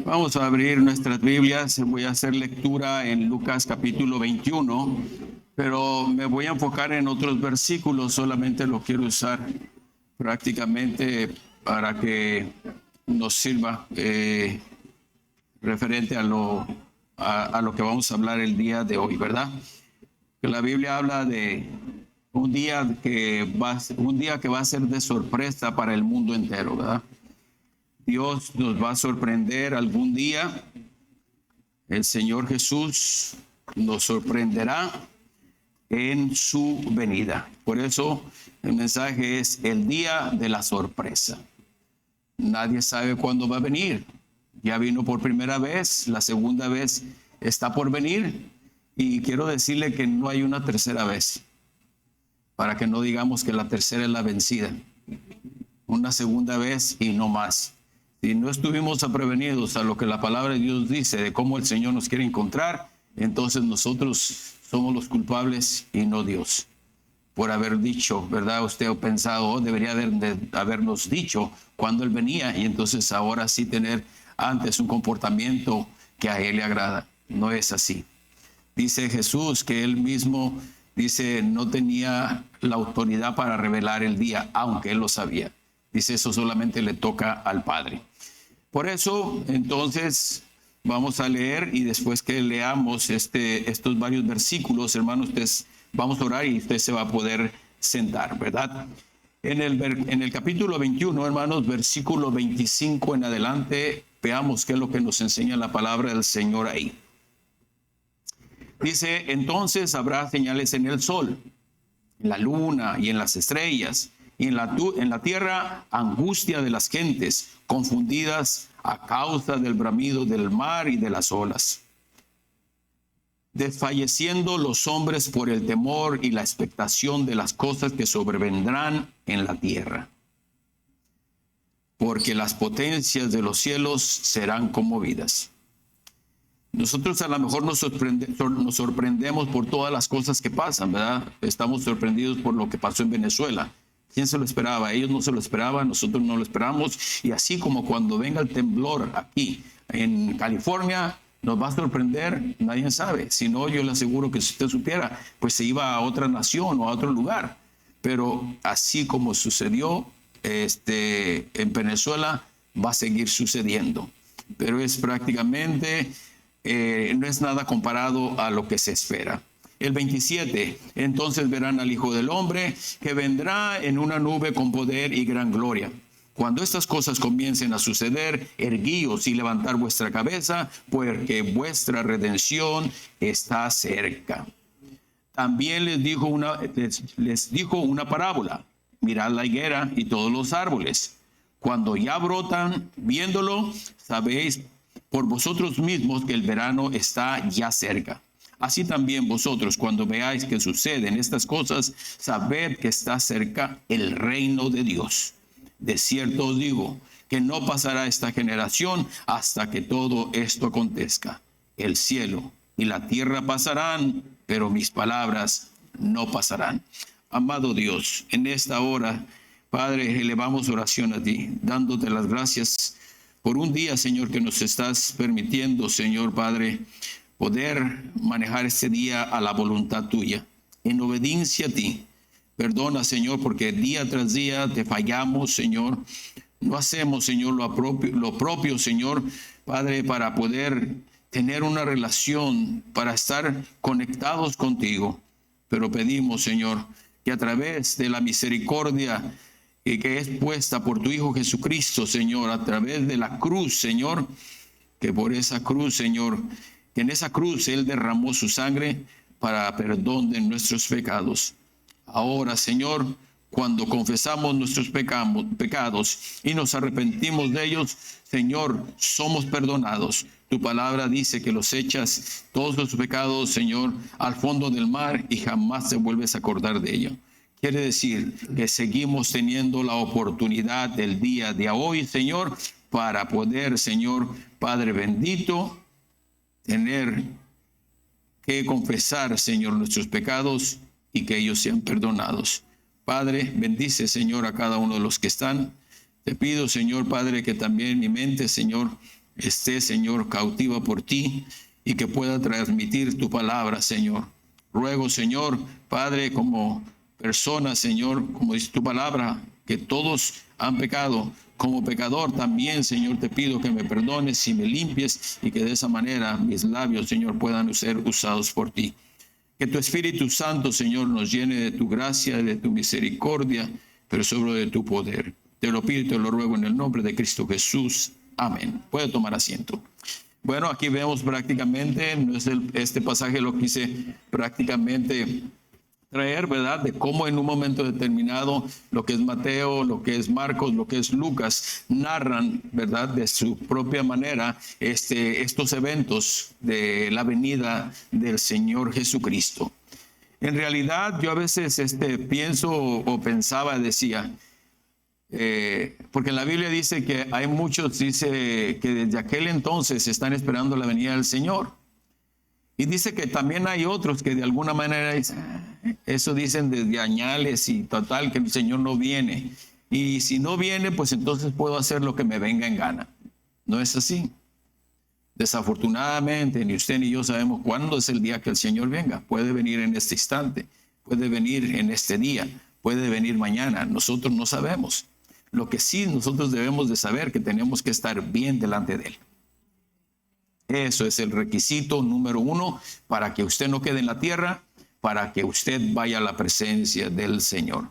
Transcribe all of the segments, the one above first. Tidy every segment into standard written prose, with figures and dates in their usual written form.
Vamos a abrir nuestras Biblias. Voy a hacer lectura en Lucas capítulo 21, pero me voy a enfocar en otros versículos. Solamente lo quiero usar prácticamente para que nos sirva referente a lo que vamos a hablar el día de hoy, ¿verdad? Que la Biblia habla de un día que va a ser de sorpresa para el mundo entero, ¿verdad? Dios nos va a sorprender algún día. El Señor Jesús nos sorprenderá en su venida. Por eso el mensaje es el día de la sorpresa. Nadie sabe cuándo va a venir. Ya vino por primera vez, la segunda vez está por venir. Y quiero decirle que no hay una tercera vez, para que no digamos que la tercera es la vencida. Una segunda vez y no más. Si no estuvimos prevenidos a lo que la palabra de Dios dice de cómo el Señor nos quiere encontrar, entonces nosotros somos los culpables y no Dios. Por haber dicho, ¿verdad? Usted ha pensado, debería habernos dicho cuando Él venía, y entonces ahora sí tener antes un comportamiento que a Él le agrada. No es así. Dice Jesús que Él mismo, no tenía la autoridad para revelar el día, aunque Él lo sabía. Dice, eso solamente le toca al Padre. Por eso, entonces, vamos a leer, y después que leamos estos varios versículos, hermanos, vamos a orar y usted se va a poder sentar, ¿verdad? En el capítulo 21, hermanos, versículo 25 en adelante, veamos qué es lo que nos enseña la palabra del Señor ahí. Dice, entonces habrá señales en el sol, en la luna y en las estrellas, y en la tierra angustia de las gentes, confundidas a causa del bramido del mar y de las olas. Desfalleciendo los hombres por el temor y la expectación de las cosas que sobrevendrán en la tierra. Porque las potencias de los cielos serán conmovidas. Nosotros a lo mejor nos sorprendemos por todas las cosas que pasan, ¿verdad? Estamos sorprendidos por lo que pasó en Venezuela. ¿Quién se lo esperaba? Ellos no se lo esperaban, nosotros no lo esperamos. Y así como cuando venga el temblor aquí en California, nos va a sorprender, nadie sabe. Si no, yo le aseguro que si usted supiera, pues se iba a otra nación o a otro lugar. Pero así como sucedió en Venezuela, va a seguir sucediendo. Pero es prácticamente, no es nada comparado a lo que se espera. El 27, entonces verán al Hijo del Hombre que vendrá en una nube con poder y gran gloria. Cuando estas cosas comiencen a suceder, erguíos y levantar vuestra cabeza, porque vuestra redención está cerca. También les dijo una parábola. Mirad la higuera y todos los árboles. Cuando ya brotan, viéndolo, sabéis por vosotros mismos que el verano está ya cerca. Así también vosotros, cuando veáis que suceden estas cosas, sabed que está cerca el reino de Dios. De cierto os digo que no pasará esta generación hasta que todo esto acontezca. El cielo y la tierra pasarán, pero mis palabras no pasarán. Amado Dios, en esta hora, Padre, elevamos oración a ti, dándote las gracias por un día, Señor, que nos estás permitiendo, Señor Padre, poder manejar este día a la voluntad tuya, en obediencia a ti. Perdona, Señor, porque día tras día te fallamos, Señor. No hacemos, Señor, lo propio, Señor, Padre, para poder tener una relación, para estar conectados contigo. Pero pedimos, Señor, que a través de la misericordia que es puesta por tu Hijo Jesucristo, Señor, a través de la cruz, Señor, que por esa cruz, Señor, que en esa cruz Él derramó su sangre para perdón de nuestros pecados. Ahora, Señor, cuando confesamos nuestros pecados y nos arrepentimos de ellos, Señor, somos perdonados. Tu palabra dice que los echas todos los pecados, Señor, al fondo del mar y jamás te vuelves a acordar de ello. Quiere decir que seguimos teniendo la oportunidad del día de hoy, Señor, para poder, Señor, Padre bendito, tener que confesar, Señor, nuestros pecados y que ellos sean perdonados. Padre, bendice, Señor, a cada uno de los que están. Te pido, Señor, Padre, que también mi mente, Señor, esté, Señor, cautiva por ti y que pueda transmitir tu palabra, Señor. Ruego, Señor, Padre, como persona, Señor, como dice tu palabra, que todos han pecado. Como pecador también, Señor, te pido que me perdones y me limpies y que de esa manera mis labios, Señor, puedan ser usados por ti. Que tu Espíritu Santo, Señor, nos llene de tu gracia, de tu misericordia, pero sobre todo de tu poder. Te lo pido y te lo ruego en el nombre de Cristo Jesús. Amén. Puede tomar asiento. Bueno, aquí vemos prácticamente, este pasaje lo quise prácticamente traer, ¿verdad? De cómo en un momento determinado lo que es Mateo, lo que es Marcos, lo que es Lucas, narran, ¿verdad? De su propia manera estos eventos de la venida del Señor Jesucristo. En realidad yo a veces pienso o pensaba, decía, porque en la Biblia dice que hay muchos, dice que desde aquel entonces están esperando la venida del Señor. Y dice que también hay otros que de alguna manera eso dicen desde añales y total que el Señor no viene. Y si no viene, pues entonces puedo hacer lo que me venga en gana. No es así. Desafortunadamente, ni usted ni yo sabemos cuándo es el día que el Señor venga. Puede venir en este instante, puede venir en este día, puede venir mañana. Nosotros no sabemos. Lo que sí nosotros debemos de saber que tenemos que estar bien delante de Él. Eso es el requisito número 1 para que usted no quede en la tierra, para que usted vaya a la presencia del Señor.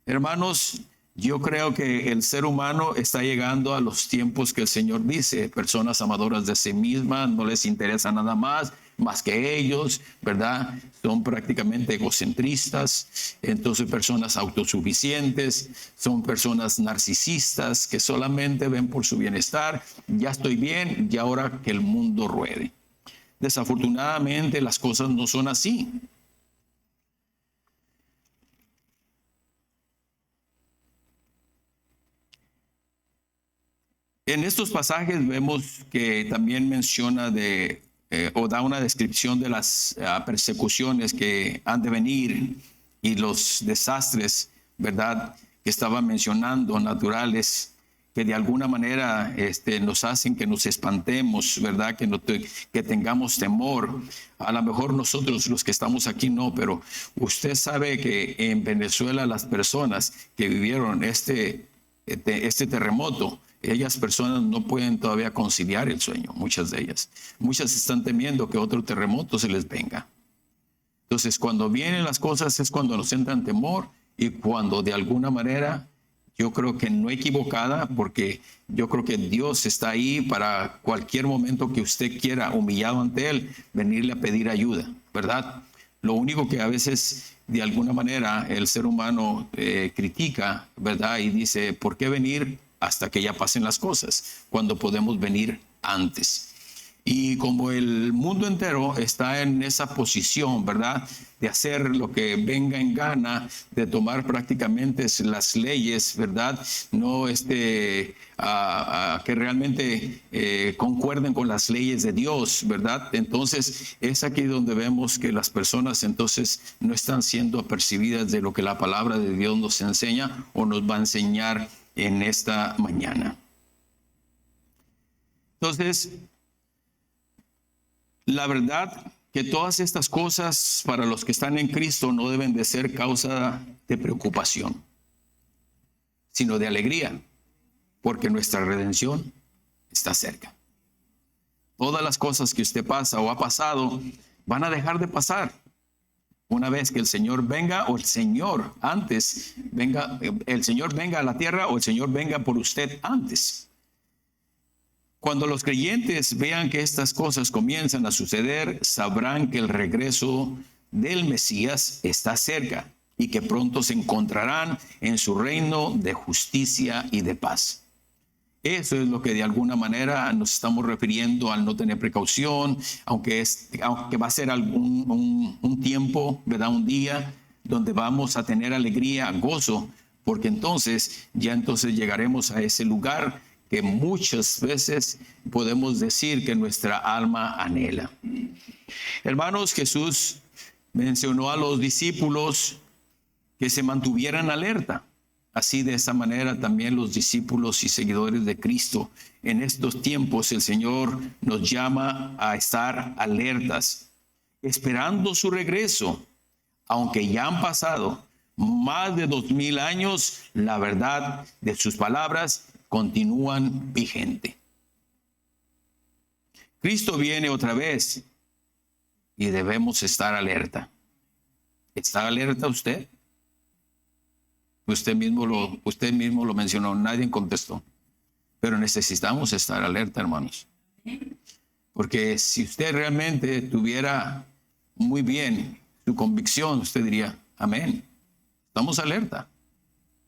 Hermanos, yo creo que el ser humano está llegando a los tiempos que el Señor dice, personas amadoras de sí mismas, no les interesa nada más que ellos, ¿verdad? Son prácticamente egocentristas, entonces personas autosuficientes, son personas narcisistas que solamente ven por su bienestar, ya estoy bien y ahora que el mundo ruede. Desafortunadamente las cosas no son así. En estos pasajes vemos que también menciona o da una descripción de las persecuciones que han de venir y los desastres, ¿verdad?, que estaba mencionando, naturales, que de alguna manera nos hacen que nos espantemos, ¿verdad?, que tengamos temor. A lo mejor nosotros los que estamos aquí no, pero usted sabe que en Venezuela las personas que vivieron este terremoto, ellas personas no pueden todavía conciliar el sueño, muchas de ellas. Muchas están temiendo que otro terremoto se les venga. Entonces, cuando vienen las cosas es cuando nos entran temor y cuando de alguna manera, yo creo que no equivocada, porque yo creo que Dios está ahí para cualquier momento que usted quiera, humillado ante Él, venirle a pedir ayuda, ¿verdad? Lo único que a veces, de alguna manera, el ser humano critica, ¿verdad? Y dice, ¿por qué venir hasta que ya pasen las cosas, cuando podemos venir antes? Y como el mundo entero está en esa posición, ¿verdad?, de hacer lo que venga en gana, de tomar prácticamente las leyes, ¿verdad?, no que realmente concuerden con las leyes de Dios, ¿verdad? Entonces es aquí donde vemos que las personas entonces no están siendo apercibidas de lo que la palabra de Dios nos enseña o nos va a enseñar en esta mañana. Entonces, la verdad que todas estas cosas para los que están en Cristo no deben de ser causa de preocupación, sino de alegría, porque nuestra redención está cerca. Todas las cosas que usted pasa o ha pasado van a dejar de pasar una vez que el Señor venga, o el Señor antes venga, el Señor venga a la tierra, o el Señor venga por usted antes. Cuando los creyentes vean que estas cosas comienzan a suceder, sabrán que el regreso del Mesías está cerca y que pronto se encontrarán en su reino de justicia y de paz. Eso es lo que de alguna manera nos estamos refiriendo al no tener precaución, aunque va a ser un tiempo, ¿verdad?, un día donde vamos a tener alegría, gozo, porque entonces llegaremos a ese lugar que muchas veces podemos decir que nuestra alma anhela. Hermanos, Jesús mencionó a los discípulos que se mantuvieran alerta. Así, de esa manera, también los discípulos y seguidores de Cristo en estos tiempos, el Señor nos llama a estar alertas, esperando su regreso. Aunque ya han pasado más de 2000 años, la verdad de sus palabras continúan vigente. Cristo viene otra vez y debemos estar alerta. ¿Está alerta usted? Usted mismo lo mencionó, nadie contestó. Pero necesitamos estar alerta, hermanos. Porque si usted realmente tuviera muy bien su convicción, usted diría, amén. Estamos alerta,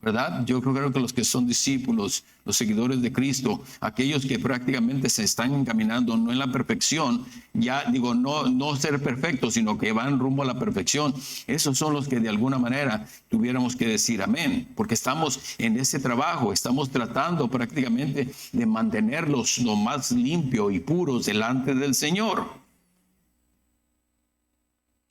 ¿verdad? Yo creo que los que son discípulos, los seguidores de Cristo, aquellos que prácticamente se están encaminando no en la perfección, ya digo, no ser perfectos, sino que van rumbo a la perfección, esos son los que de alguna manera tuviéramos que decir amén, porque estamos en ese trabajo, estamos tratando prácticamente de mantenerlos lo más limpio y puros delante del Señor.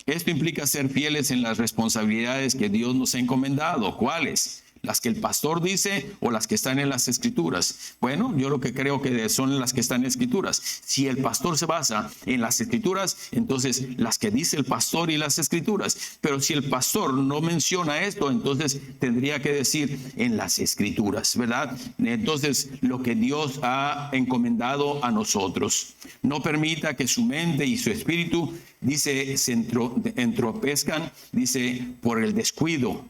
Esto implica ser fieles en las responsabilidades que Dios nos ha encomendado. ¿Cuáles? ¿Las que el pastor dice o las que están en las Escrituras? Bueno, yo lo que creo que son las que están en las Escrituras. Si el pastor se basa en las Escrituras, entonces las que dice el pastor y las Escrituras. Pero si el pastor no menciona esto, entonces tendría que decir en las Escrituras, ¿verdad? Entonces, lo que Dios ha encomendado a nosotros. No permita que su mente y su espíritu, dice, se entropezcan, dice, por el descuido,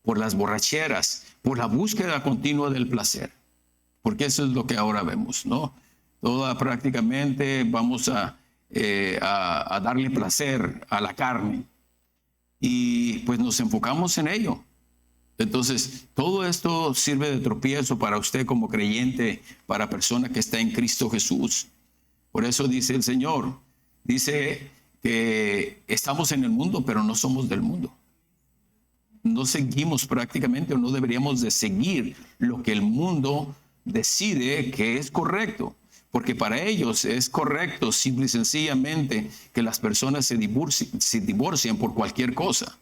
por las borracheras, por la búsqueda continua del placer. Porque eso es lo que ahora vemos, ¿no? Toda prácticamente vamos a darle placer a la carne. Y pues nos enfocamos en ello. Entonces, todo esto sirve de tropiezo para usted como creyente, para persona que está en Cristo Jesús. Por eso dice el Señor, dice que estamos en el mundo, pero no somos del mundo. No seguimos prácticamente, o no deberíamos de seguir lo que el mundo decide que es correcto, porque para ellos es correcto simple y sencillamente que las personas se divorcien por cualquier cosa.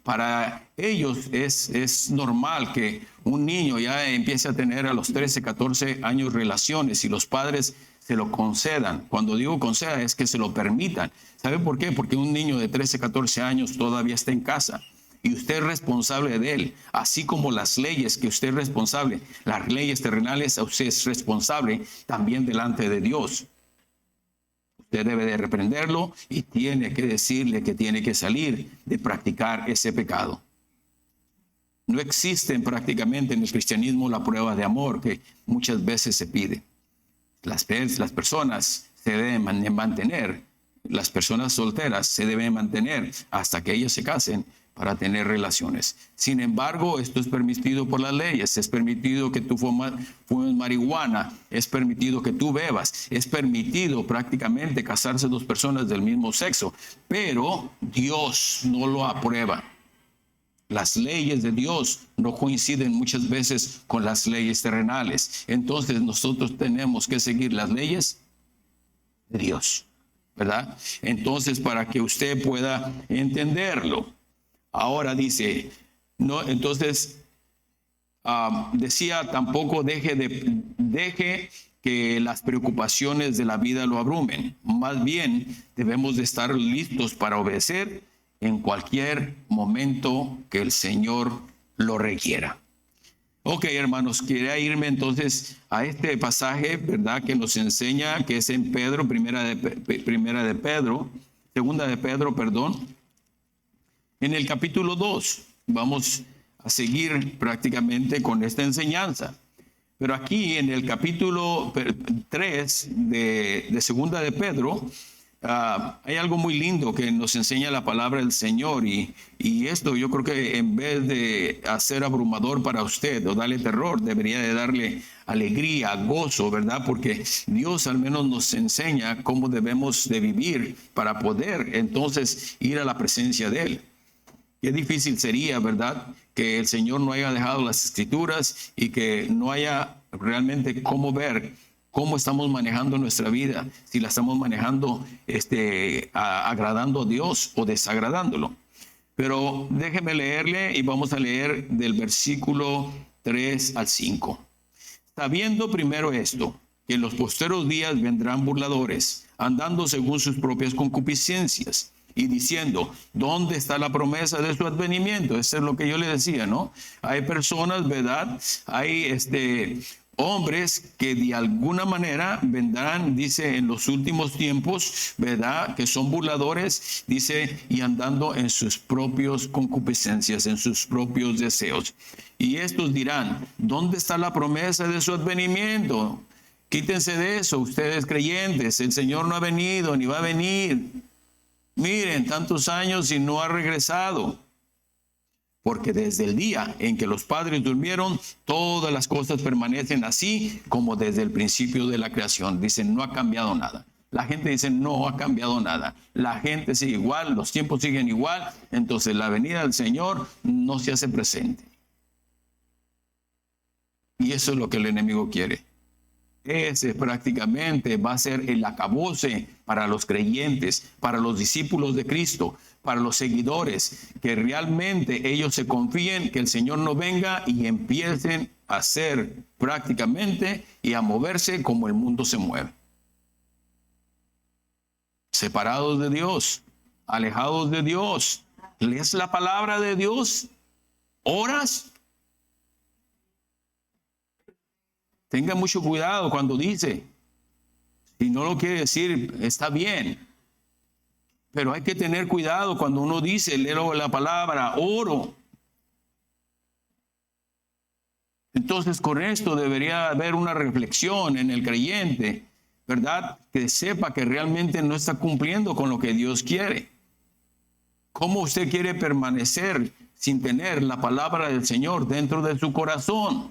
Para ellos es normal que un niño ya empiece a tener a los 13, 14 años relaciones y los padres se lo concedan. Cuando digo conceda es que se lo permitan. ¿Sabe por qué? Porque un niño de 13, 14 años todavía está en casa. Y usted es responsable de él, así como las leyes que usted es responsable, las leyes terrenales, usted es responsable también delante de Dios. Usted debe de reprenderlo y tiene que decirle que tiene que salir de practicar ese pecado. No existen prácticamente en el cristianismo la prueba de amor que muchas veces se pide. Las personas se deben mantener, las personas solteras se deben mantener hasta que ellos se casen para tener relaciones. Sin embargo, esto es permitido por las leyes. Es permitido que tú fumes marihuana, es permitido que tú bebas, es permitido prácticamente casarse dos personas del mismo sexo, pero Dios no lo aprueba. Las leyes de Dios no coinciden muchas veces con las leyes terrenales. Entonces nosotros tenemos que seguir las leyes de Dios, ¿verdad? Entonces, para que usted pueda entenderlo. Ahora dice, no, entonces decía, tampoco deje que las preocupaciones de la vida lo abrumen. Más bien, debemos de estar listos para obedecer en cualquier momento que el Señor lo requiera. Ok, hermanos, quería irme entonces a este pasaje, ¿verdad? Que nos enseña, que es en Pedro, segunda de Pedro, perdón. En el capítulo 2, vamos a seguir prácticamente con esta enseñanza. Pero aquí en el capítulo 3 de segunda de Pedro, hay algo muy lindo que nos enseña la palabra del Señor. Y esto yo creo que en vez de hacer abrumador para usted o darle terror, debería de darle alegría, gozo, ¿verdad? Porque Dios al menos nos enseña cómo debemos de vivir para poder entonces ir a la presencia de Él. Qué difícil sería, ¿verdad?, que el Señor no haya dejado las Escrituras y que no haya realmente cómo ver cómo estamos manejando nuestra vida, si la estamos manejando agradando a Dios o desagradándolo. Pero déjeme leerle y vamos a leer del versículo 3 al 5. Sabiendo primero esto, que en los posteros días vendrán burladores, andando según sus propias concupiscencias, y diciendo, ¿dónde está la promesa de su advenimiento? Eso es lo que yo le decía, ¿no? Hay personas, ¿verdad? Hay hombres que de alguna manera vendrán, dice, en los últimos tiempos, ¿verdad? Que son burladores, dice, y andando en sus propios concupiscencias, en sus propios deseos. Y estos dirán, ¿dónde está la promesa de su advenimiento? Quítense de eso, ustedes creyentes, el Señor no ha venido ni va a venir. Miren, tantos años y no ha regresado. Porque desde el día en que los padres durmieron, todas las cosas permanecen así como desde el principio de la creación. Dicen, no ha cambiado nada. La gente dice, no ha cambiado nada. La gente sigue igual, los tiempos siguen igual. Entonces la venida del Señor no se hace presente. Y eso es lo que el enemigo quiere. Ese prácticamente va a ser el acabose para los creyentes, para los discípulos de Cristo, para los seguidores, que realmente ellos se confíen que el Señor no venga y empiecen a hacer prácticamente y a moverse como el mundo se mueve. Separados de Dios, alejados de Dios. ¿Lees la palabra de Dios? ¿Oras? Tenga mucho cuidado cuando dice. Si no lo quiere decir, está bien. Pero hay que tener cuidado cuando uno dice, leo la palabra, oro. Entonces con esto debería haber una reflexión en el creyente, ¿verdad? Que sepa que realmente no está cumpliendo con lo que Dios quiere. ¿Cómo usted quiere permanecer sin tener la palabra del Señor dentro de su corazón?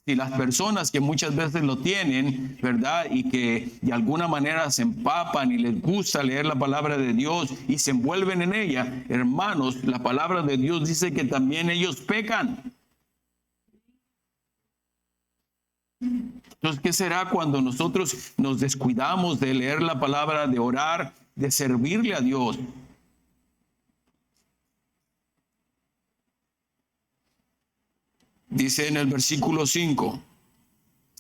Si las personas que muchas veces lo tienen, ¿verdad? Y que de alguna manera se empapan y les gusta leer la palabra de Dios y se envuelven en ella, hermanos, la palabra de Dios dice que también ellos pecan. Entonces, ¿qué será cuando nosotros nos descuidamos de leer la palabra, de orar, de servirle a Dios? Dice en el versículo 5,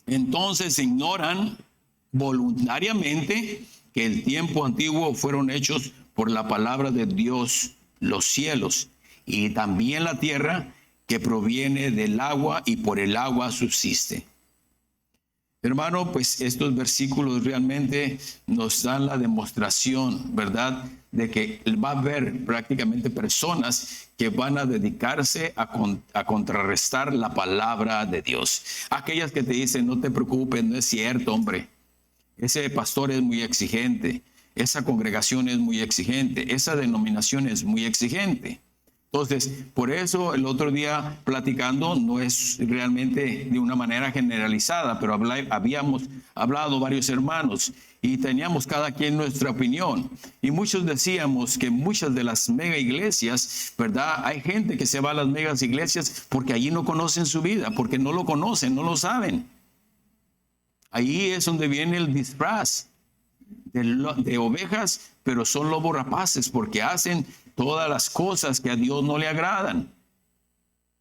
entonces ignoran voluntariamente que el tiempo antiguo fueron hechos por la palabra de Dios los cielos y también la tierra que proviene del agua y por el agua subsiste. Hermano, pues estos versículos realmente nos dan la demostración, ¿verdad?, de que va a haber prácticamente personas que van a dedicarse a contrarrestar la palabra de Dios. Aquellas que te dicen, no te preocupes, no es cierto, hombre. Ese pastor es muy exigente, esa congregación es muy exigente, esa denominación es muy exigente. Entonces, por eso el otro día platicando, no es realmente de una manera generalizada, pero habíamos hablado varios hermanos y teníamos cada quien nuestra opinión. Y muchos decíamos que muchas de las mega iglesias, ¿verdad? Hay gente que se va a las megas iglesias porque allí no conocen su vida, porque no lo conocen, no lo saben. Ahí es donde viene el disfraz de ovejas, pero son lobos rapaces porque hacen todas las cosas que a Dios no le agradan.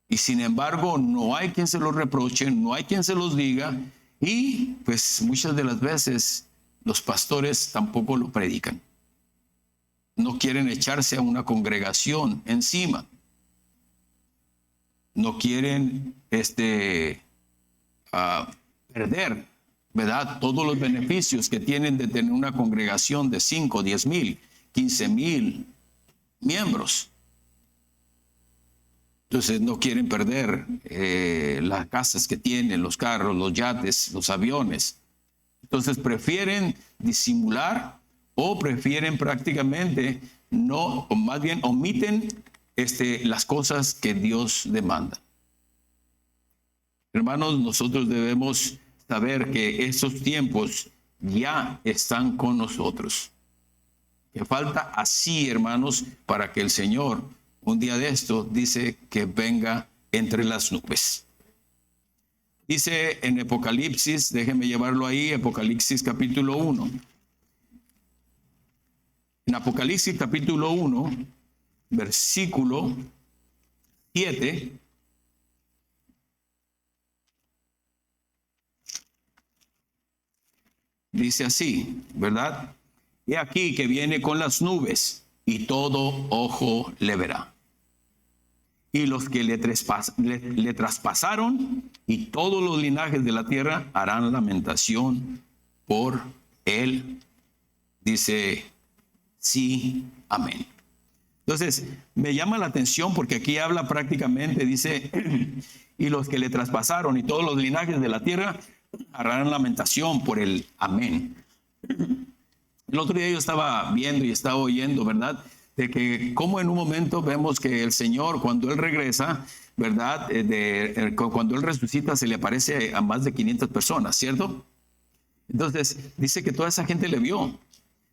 Y sin embargo, no hay quien se los reproche, no hay quien se los diga. Y pues muchas de las veces los pastores tampoco lo predican. No quieren echarse a una congregación encima. No quieren perder, ¿verdad?, todos los beneficios que tienen de tener una congregación de 5, 10 mil, 15 mil miembros. Entonces no quieren perder las casas que tienen, los carros, los yates, los aviones. Entonces prefieren disimular o prefieren prácticamente no, o más bien omiten las cosas que Dios demanda. Hermanos, nosotros debemos saber que esos tiempos ya están con nosotros. Que falta así, hermanos, para que el Señor, un día de esto, dice que venga entre las nubes. Dice en Apocalipsis, déjenme llevarlo ahí, Apocalipsis capítulo 1. En Apocalipsis capítulo 1, versículo 7. dice así, ¿verdad? He aquí que viene con las nubes y todo ojo le verá. Y los que le traspasaron y todos los linajes de la tierra harán lamentación por él. Dice, sí, amén. Entonces, me llama la atención porque aquí habla prácticamente, dice, y los que le traspasaron y todos los linajes de la tierra harán lamentación por el amén. El otro día yo estaba viendo y estaba oyendo, ¿verdad? De que como en un momento vemos que el Señor, cuando Él regresa, ¿verdad? Cuando Él resucita, se le aparece a más de 500 personas, ¿cierto? Entonces, dice que toda esa gente le vio.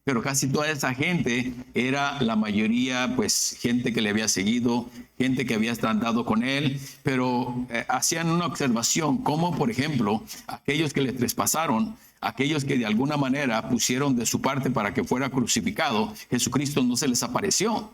Pero casi toda esa gente era la mayoría, pues, gente que le había seguido, gente que había andado con él, pero hacían una observación, como por ejemplo, aquellos que le traspasaron, aquellos que de alguna manera pusieron de su parte para que fuera crucificado, Jesucristo no se les apareció.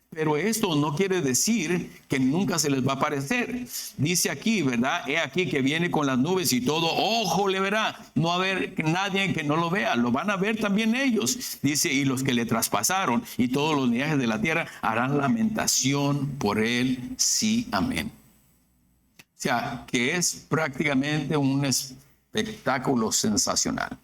Pero esto no quiere decir que nunca se les va a aparecer. Dice aquí, ¿verdad? He aquí que viene con las nubes y todo ojo le verá. No va a haber nadie que no lo vea. Lo van a ver también ellos. Dice, y los que le traspasaron y todos los linajes de la tierra harán lamentación por él. Sí, amén. O sea, que es prácticamente un espectáculo sensacional.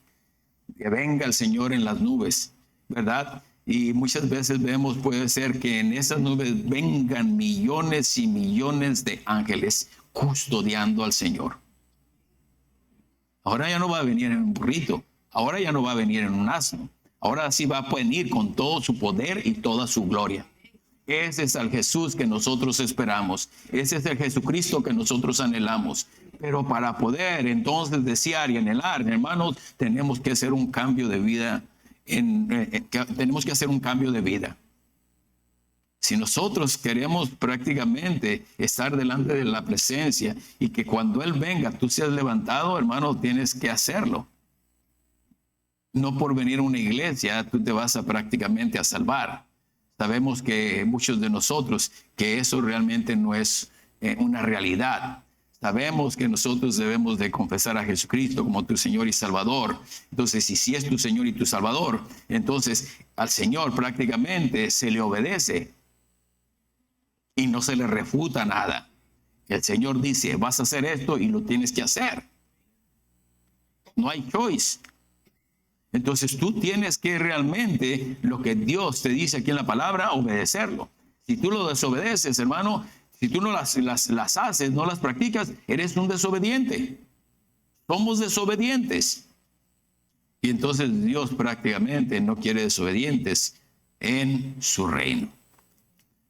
Que venga el Señor en las nubes, ¿verdad? Y muchas veces vemos, puede ser que en esas nubes vengan millones y millones de ángeles custodiando al Señor. Ahora ya no va a venir en un burrito, ahora ya no va a venir en un asno, ahora sí va a venir con todo su poder y toda su gloria. Ese es el Jesús que nosotros esperamos, ese es el Jesucristo que nosotros anhelamos. Pero para poder entonces desear y anhelar, hermanos, tenemos que hacer un cambio de vida. Tenemos que hacer un cambio de vida. Si nosotros queremos prácticamente estar delante de la presencia y que cuando Él venga tú seas levantado, hermano, tienes que hacerlo. No por venir a una iglesia tú te vas a prácticamente a salvar. Sabemos que muchos de nosotros que eso realmente no es una realidad. Sabemos que nosotros debemos de confesar a Jesucristo como tu Señor y Salvador. Entonces, si es tu Señor y tu Salvador, entonces al Señor prácticamente se le obedece y no se le refuta nada. El Señor dice, vas a hacer esto y lo tienes que hacer. No hay choice. Entonces tú tienes que realmente lo que Dios te dice aquí en la palabra, obedecerlo. Si tú lo desobedeces, hermano, si tú no las haces, no las practicas, eres un desobediente. Somos desobedientes. Y entonces Dios prácticamente no quiere desobedientes en su reino.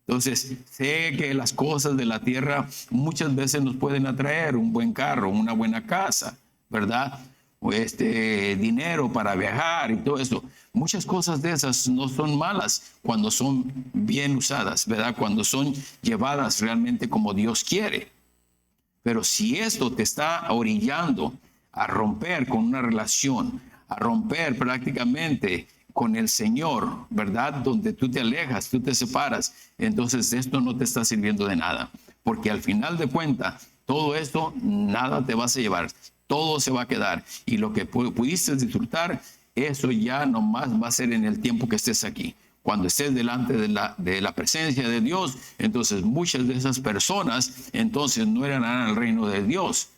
Entonces, sé que las cosas de la tierra muchas veces nos pueden atraer un buen carro, una buena casa, ¿verdad? O dinero para viajar y todo eso. Muchas cosas de esas no son malas cuando son bien usadas, ¿verdad? Cuando son llevadas realmente como Dios quiere. Pero si esto te está orillando a romper con una relación, a romper prácticamente con el Señor, ¿verdad? Donde tú te alejas, tú te separas, entonces esto no te está sirviendo de nada. Porque al final de cuentas, todo esto, nada te vas a llevar. Todo se va a quedar. Y lo que pudiste disfrutar, eso ya nomás va a ser en el tiempo que estés aquí. Cuando estés delante de la presencia de Dios, entonces muchas de esas personas, entonces no eran al reino de Dios.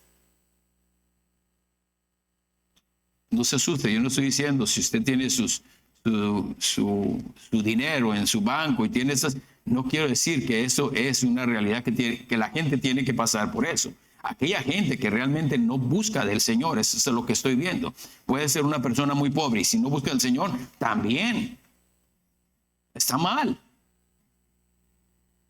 No se asuste, yo no estoy diciendo si usted tiene su dinero en su banco y tiene esas, no quiero decir que eso es una realidad que la gente tiene que pasar por eso. Aquella gente que realmente no busca del Señor, eso es lo que estoy viendo. Puede ser una persona muy pobre y si no busca del Señor, también está mal.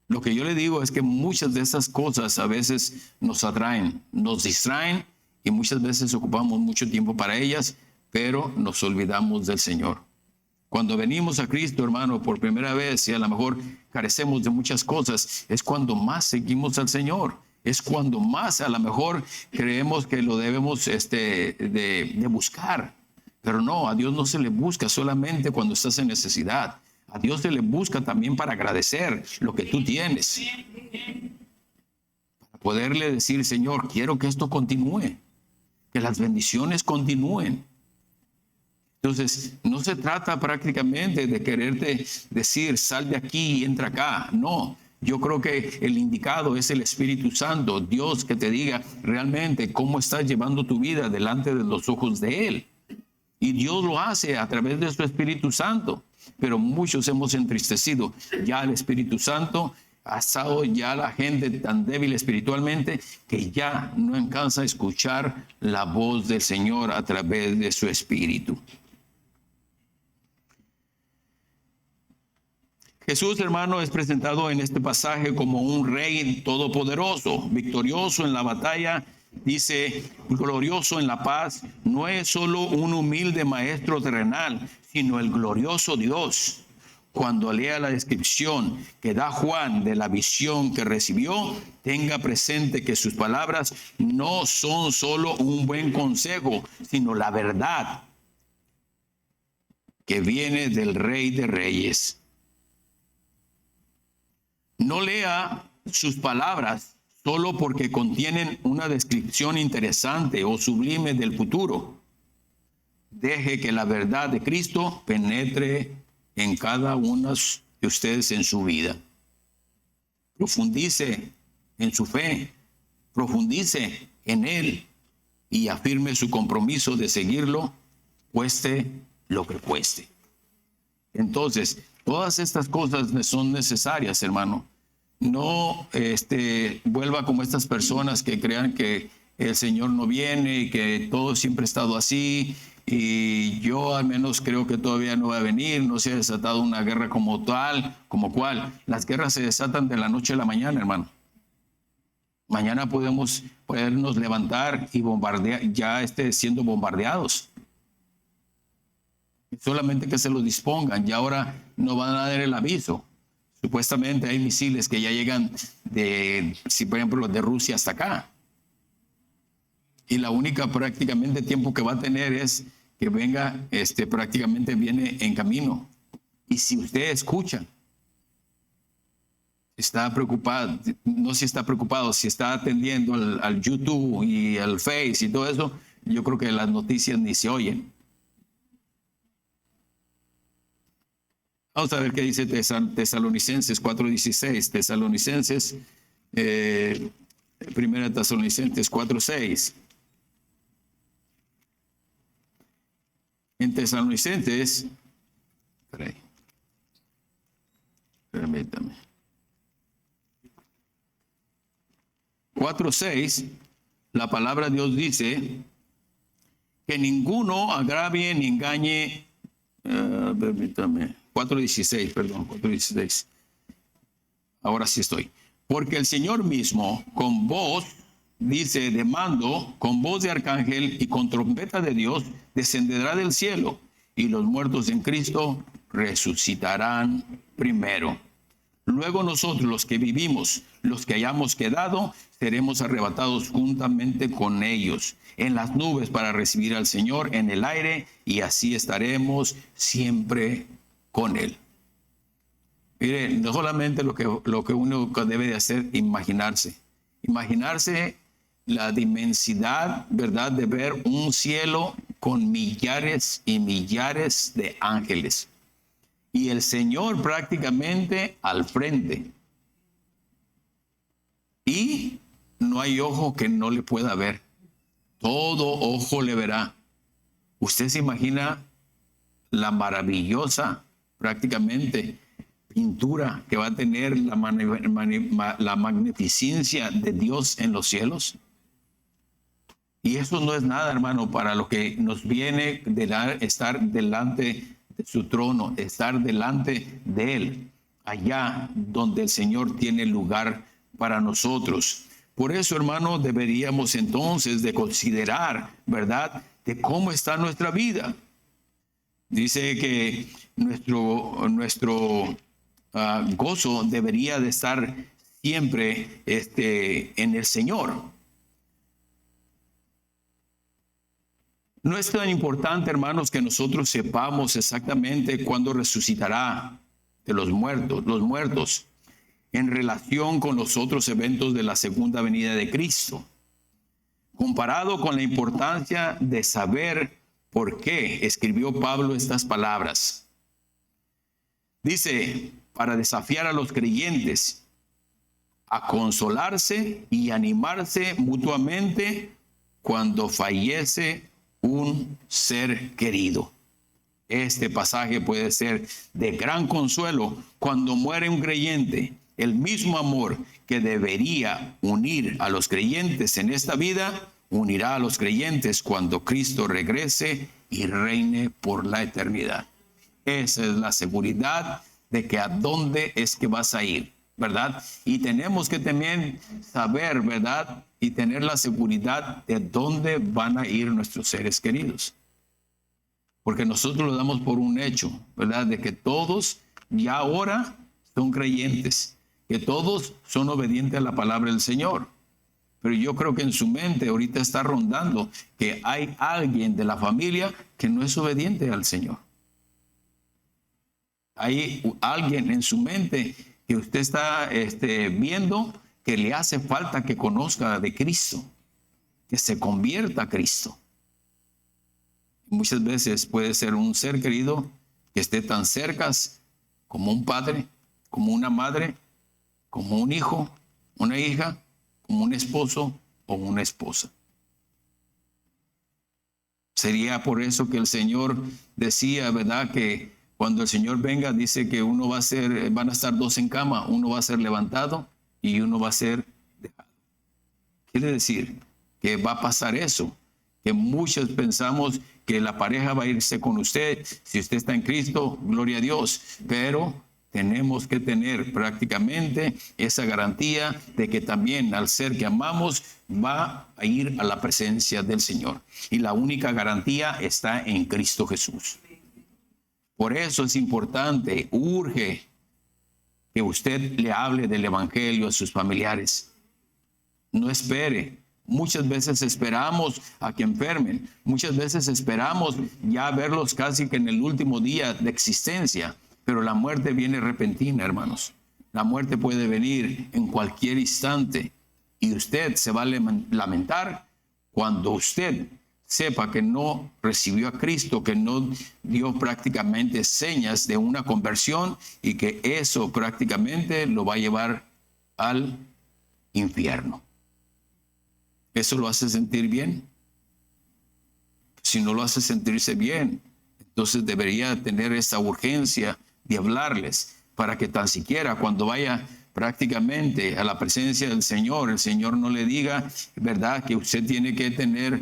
Lo que yo le digo es que muchas de esas cosas a veces nos atraen, nos distraen y muchas veces ocupamos mucho tiempo para ellas, pero nos olvidamos del Señor. Cuando venimos a Cristo, hermano, por primera vez y a lo mejor carecemos de muchas cosas, es cuando más seguimos al Señor. Es cuando más a lo mejor creemos que lo debemos de buscar. Pero no, a Dios no se le busca solamente cuando estás en necesidad. A Dios se le busca también para agradecer lo que tú tienes. Para poderle decir, Señor, quiero que esto continúe. Que las bendiciones continúen. Entonces, no se trata prácticamente de quererte decir, sal de aquí y entra acá. No, yo creo que el indicado es el Espíritu Santo, Dios que te diga realmente cómo estás llevando tu vida delante de los ojos de Él. Y Dios lo hace a través de su Espíritu Santo. Pero muchos hemos entristecido ya al Espíritu Santo. Ha estado ya la gente tan débil espiritualmente que ya no alcanza a escuchar la voz del Señor a través de su Espíritu. Jesús, hermano, es presentado en este pasaje como un rey todopoderoso, victorioso en la batalla. Dice, glorioso en la paz, no es solo un humilde maestro terrenal, sino el glorioso Dios. Cuando lea la descripción que da Juan de la visión que recibió, tenga presente que sus palabras no son solo un buen consejo, sino la verdad que viene del Rey de Reyes. No lea sus palabras solo porque contienen una descripción interesante o sublime del futuro. Deje que la verdad de Cristo penetre en cada uno de ustedes en su vida. Profundice en su fe, profundice en Él y afirme su compromiso de seguirlo, cueste lo que cueste. Entonces, todas estas cosas son necesarias, hermano. No vuelva como estas personas que crean que el Señor no viene y que todo siempre ha estado así. Y yo al menos creo que todavía no va a venir, no se ha desatado una guerra como tal, como cual. Las guerras se desatan de la noche a la mañana, hermano. Mañana podernos levantar y bombardear, ya siendo bombardeados. Solamente que se los dispongan, y ahora no van a dar el aviso. Supuestamente hay misiles que ya llegan por ejemplo, de Rusia hasta acá. Y la única prácticamente tiempo que va a tener es que venga, prácticamente viene en camino. Y si usted escucha, está preocupado, no si está preocupado, si está atendiendo al YouTube y al Face y todo eso, yo creo que las noticias ni se oyen. Vamos a ver qué dice Tesalonicenses 4:16. Tesalonicenses, primera Tesalonicenses 4:6. En Tesalonicenses, permítame. 4:6, la palabra de Dios dice que ninguno agravie ni engañe. Permítame. 4:16. Ahora sí estoy. Porque el Señor mismo, con voz, dice, de mando, con voz de arcángel y con trompeta de Dios, descenderá del cielo, y los muertos en Cristo resucitarán primero. Luego nosotros, los que vivimos, los que hayamos quedado, seremos arrebatados juntamente con ellos en las nubes para recibir al Señor en el aire, y así estaremos siempre con Él. Mire, no solamente lo que uno debe de hacer, imaginarse la inmensidad, ¿verdad?, de ver un cielo con millares y millares de ángeles. Y el Señor prácticamente al frente. Y no hay ojo que no le pueda ver. Todo ojo le verá. Usted se imagina la maravillosa, prácticamente, pintura que va a tener la magnificencia de Dios en los cielos. Y eso no es nada, hermano, para lo que nos viene de estar delante de su trono, estar delante de Él, allá donde el Señor tiene lugar para nosotros. Por eso, hermano, deberíamos entonces de considerar, ¿verdad?, de cómo está nuestra vida. Dice que nuestro gozo debería de estar siempre en el Señor. No es tan importante, hermanos, que nosotros sepamos exactamente cuándo resucitará de los muertos, en relación con los otros eventos de la segunda venida de Cristo, comparado con la importancia de saber ¿Por qué escribió Pablo estas palabras? Dice, para desafiar a los creyentes a consolarse y animarse mutuamente cuando fallece un ser querido. Este pasaje puede ser de gran consuelo cuando muere un creyente. El mismo amor que debería unir a los creyentes en esta vida, unirá a los creyentes cuando Cristo regrese y reine por la eternidad. Esa es la seguridad de que a dónde es que vas a ir, ¿verdad? Y tenemos que también saber, ¿verdad? Y tener la seguridad de dónde van a ir nuestros seres queridos. Porque nosotros lo damos por un hecho, ¿verdad? De que todos ya ahora son creyentes, que todos son obedientes a la palabra del Señor. Pero yo creo que en su mente ahorita está rondando que hay alguien de la familia que no es obediente al Señor. Hay alguien en su mente que usted está viendo que le hace falta que conozca de Cristo, que se convierta a Cristo. Muchas veces puede ser un ser querido que esté tan cerca como un padre, como una madre, como un hijo, una hija, como un esposo o una esposa. Sería por eso que el Señor decía, ¿verdad? Que cuando el Señor venga, dice que van a estar dos en cama, uno va a ser levantado y uno va a ser dejado. Quiere decir que va a pasar eso, que muchos pensamos que la pareja va a irse con usted. Si usted está en Cristo, gloria a Dios, pero tenemos que tener prácticamente esa garantía de que también al ser que amamos va a ir a la presencia del Señor. Y la única garantía está en Cristo Jesús. Por eso es importante, urge que usted le hable del evangelio a sus familiares. No espere. Muchas veces esperamos a que enfermen. Muchas veces esperamos ya verlos casi que en el último día de existencia. Pero la muerte viene repentina, hermanos. La muerte puede venir en cualquier instante. Y usted se va a lamentar cuando usted sepa que no recibió a Cristo, que no dio prácticamente señas de una conversión y que eso prácticamente lo va a llevar al infierno. ¿Eso lo hace sentir bien? Si no lo hace sentirse bien, entonces debería tener esa urgencia de hablarles para que tan siquiera cuando vaya prácticamente a la presencia del Señor, el Señor no le diga, ¿verdad?, que usted tiene que tener,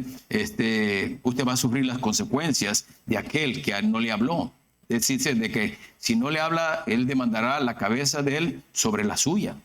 usted va a sufrir las consecuencias de aquel que no le habló. Es decir, de que si no le habla, él demandará la cabeza de él sobre la suya.